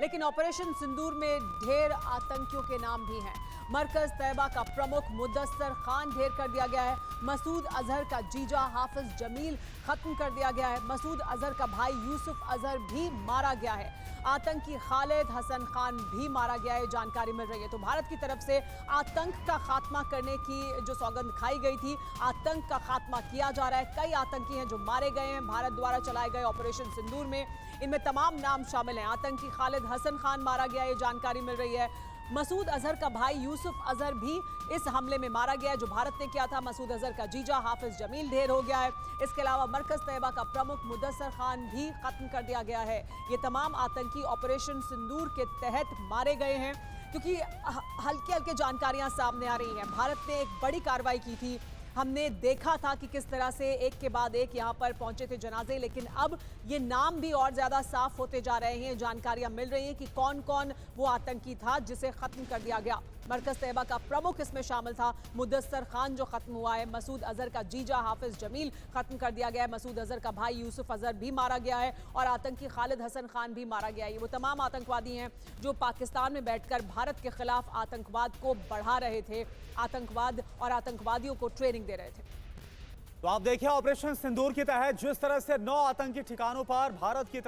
लेकिन ऑपरेशन सिंदूर में ढेर आतंकियों के नाम भी हैं। मरकज तैयबा का प्रमुख मुदस्सर खान ढेर कर दिया गया है। मसूद अजहर का जीजा हाफिज जमील खत्म कर दिया गया है। मसूद अजहर का भाई यूसुफ अजहर भी मारा गया है। आतंकी खालिद हसन खान भी मारा गया है, जानकारी मिल रही है। तो भारत की तरफ से आतंक का खात्मा करने की जो सौगंध खाई गई थी, आतंक का खात्मा किया जा रहा है। कई आतंकी हैं जो मारे गए हैं भारत द्वारा चलाए गए ऑपरेशन सिंदूर में। इनमें तमाम नाम शामिल हैं। आतंकी खालिद हसन खान मारा गया, ये जानकारी मिल रही है। मसूद अजहर का भाई यूसुफ अजहर भी इस हमले में मारा गया है जो भारत ने किया था। मसूद अजहर का जीजा हाफिज जमील ढेर हो गया है। इसके अलावा मरकज तैयबा का प्रमुख मुदस्सर खान भी खत्म कर दिया गया है। ये तमाम आतंकी ऑपरेशन सिंदूर के तहत मारे गए हैं। क्योंकि हल्की हल्की जानकारियां सामने आ रही हैं। भारत ने एक बड़ी कार्रवाई की थी। हमने देखा था कि किस तरह से एक के बाद एक यहाँ पर पहुंचे थे जनाजे, लेकिन अब ये नाम भी और ज़्यादा साफ होते जा रहे हैं। जानकारियां मिल रही हैं कि कौन कौन वो आतंकी था जिसे ख़त्म कर दिया गया। मरकज तैयबा का प्रमुख इसमें शामिल था। मुदस्सर खान जो खत्म हुआ है। मसूद अजहर का जीजा हाफिज जमील खत्म कर दिया गया है। मसूद अजहर का भाई यूसुफ अजहर भी मारा गया है और आतंकी खालिद हसन खान भी मारा गया है। वो तमाम आतंकवादी हैं जो पाकिस्तान में बैठकर भारत के खिलाफ आतंकवाद को बढ़ा रहे थे, आतंकवाद और आतंकवादियों को ट्रेनिंग दे रहे थे। तो आप देखिए ऑपरेशन सिंदूर के तहत जिस तरह से 9 आतंकी ठिकानों पर भारत की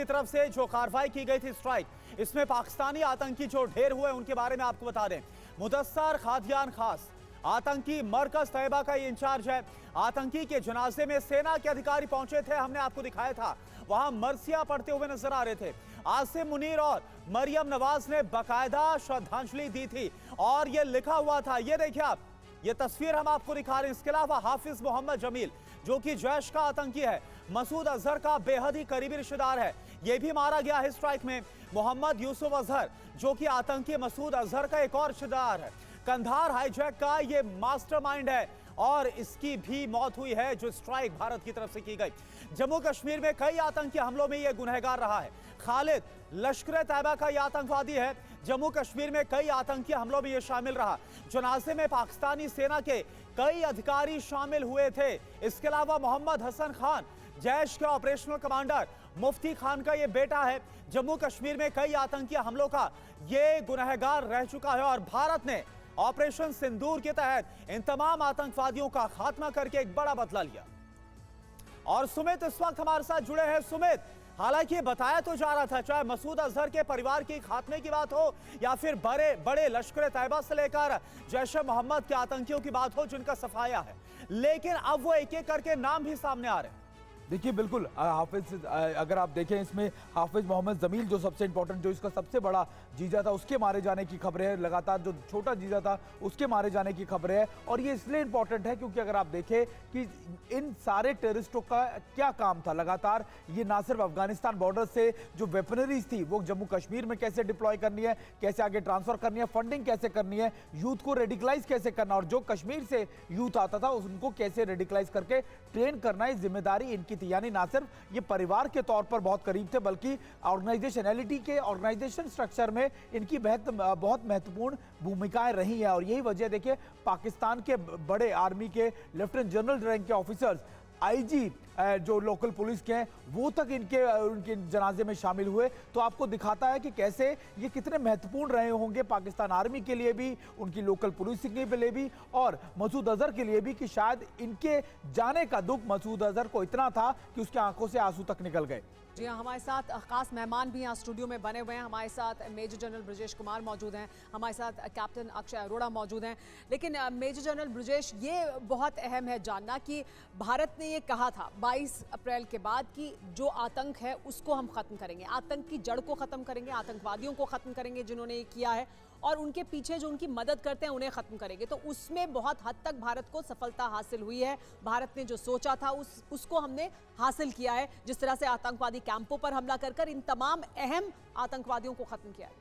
तरफ से जो कार्रवाई की गई थी स्ट्राइक, इसमें पाकिस्तानी आतंकी जो ढेर हुए उनके बारे में आपको बता दें। मुदस्सर खादियान खास आतंकी मरकज तैयबा का ये इंचार्ज है। आतंकी के जनाजे में सेना के अधिकारी पहुंचे थे, हमने आपको दिखाया था। वहां मरसिया पढ़ते हुए नजर आ रहे थे। आसिम मुनीर और मरियम नवाज ने बाकायदा श्रद्धांजलि दी थी और ये लिखा हुआ था, ये देखिए आप, ये तस्वीर हम आपको दिखा रहे हैं। इसके अलावा हाफिज मोहम्मद जमील जो कि जैश का आतंकी है, मसूद अजहर का बेहद ही करीबी रिश्तेदार है, यह भी मारा गया है स्ट्राइक में। मोहम्मद यूसुफ अजहर जो कि आतंकी मसूद अजहर का एक और रिश्तेदार है। कंधार हाईजैक का ये मास्टरमाइंड है और इसकी भी मौत हुई है जो स्ट्राइक भारत की तरफ से की गई। जम्मू कश्मीर में कई आतंकी हमलों में यह गुनहगार रहा है। खालिद लश्कर तैयबा का यह आतंकवादी है। जम्मू कश्मीर में कई आतंकी हमलों में यह शामिल रहा। जनाजे में पाकिस्तानी सेना के कई अधिकारी शामिल हुए थे। इसके अलावा मोहम्मद हसन खान जैश के ऑपरेशनल कमांडर मुफ्ती खान का यह बेटा है। जम्मू कश्मीर में कई आतंकी हमलों का यह गुनहगार रह चुका है और भारत ने ऑपरेशन सिंदूर के तहत इन तमाम आतंकवादियों का खात्मा करके एक बड़ा बदला लिया। और सुमित इस वक्त हमारे साथ जुड़े हैं। सुमित, हालांकि बताया तो जा रहा था, चाहे मसूद अजहर के परिवार की खात्मे की बात हो या फिर बड़े बड़े लश्कर तैयबा से लेकर जैश ए मोहम्मद के आतंकियों की बात हो जिनका सफाया है, लेकिन अब वो एक एक करके नाम भी सामने आ रहे हैं। देखिए बिल्कुल हाफिज, अगर आप देखें इसमें हाफिज मोहम्मद जमील जो सबसे इंपॉर्टेंट, जो इसका सबसे बड़ा जीजा था, उसके मारे जाने की खबरें हैं। लगातार जो छोटा जीजा था उसके मारे जाने की खबरें हैं। और ये इसलिए इंपॉर्टेंट है क्योंकि अगर आप देखें कि इन सारे टेररिस्टों का क्या काम था, लगातार ये ना सिर्फ अफगानिस्तान बॉर्डर से जो वेपनरीज थी वो जम्मू कश्मीर में कैसे डिप्लॉय करनी है, कैसे आगे ट्रांसफर करनी है, फंडिंग कैसे करनी है, यूथ को रेडिकलाइज कैसे करना, और जो कश्मीर से यूथ आता था उनको कैसे रेडिकलाइज करके ट्रेन करना, ये जिम्मेदारी इनकी। यानी ना सिर्फ ये परिवार के तौर पर बहुत करीब थे बल्कि ऑर्गेनाइजेशनैलिटी के, ऑर्गेनाइजेशन स्ट्रक्चर में इनकी बहुत महत्वपूर्ण भूमिकाएं रही हैं। और यही वजह देखिए पाकिस्तान के बड़े आर्मी के लेफ्टिनेंट जनरल रैंक के ऑफिसर्स, आईजी जो लोकल पुलिस के हैं, वो तक उनके जनाजे में शामिल हुए। तो आपको दिखाता है कि कैसे ये कितने महत्वपूर्ण रहे होंगे पाकिस्तान आर्मी के लिए भी, उनकी लोकल पुलिस के लिए भी और मसूद अजहर के लिए भी, कि शायद इनके जाने का दुख मसूद अजहर को इतना था कि उसकी आंखों से आंसू तक निकल गए। जी हाँ, हमारे साथ खास मेहमान भी यहाँ स्टूडियो में बने हुए हैं। हमारे साथ मेजर जनरल ब्रजेश कुमार मौजूद हैं, हमारे साथ कैप्टन अक्षय अरोड़ा मौजूद हैं। लेकिन मेजर जनरल ब्रजेश, ये बहुत अहम है जानना कि भारत ने ये कहा था 22 अप्रैल के बाद कि जो आतंक है उसको हम ख़त्म करेंगे, आतंक की जड़ को ख़त्म करेंगे, आतंकवादियों को ख़त्म करेंगे जिन्होंने ये किया है, और उनके पीछे जो उनकी मदद करते हैं उन्हें ख़त्म करेंगे। तो उसमें बहुत हद तक भारत को सफलता हासिल हुई है। भारत ने जो सोचा था उसको हमने हासिल किया है। जिस तरह से आतंकवादी कैंपों पर हमला कर इन तमाम अहम आतंकवादियों को ख़त्म किया है।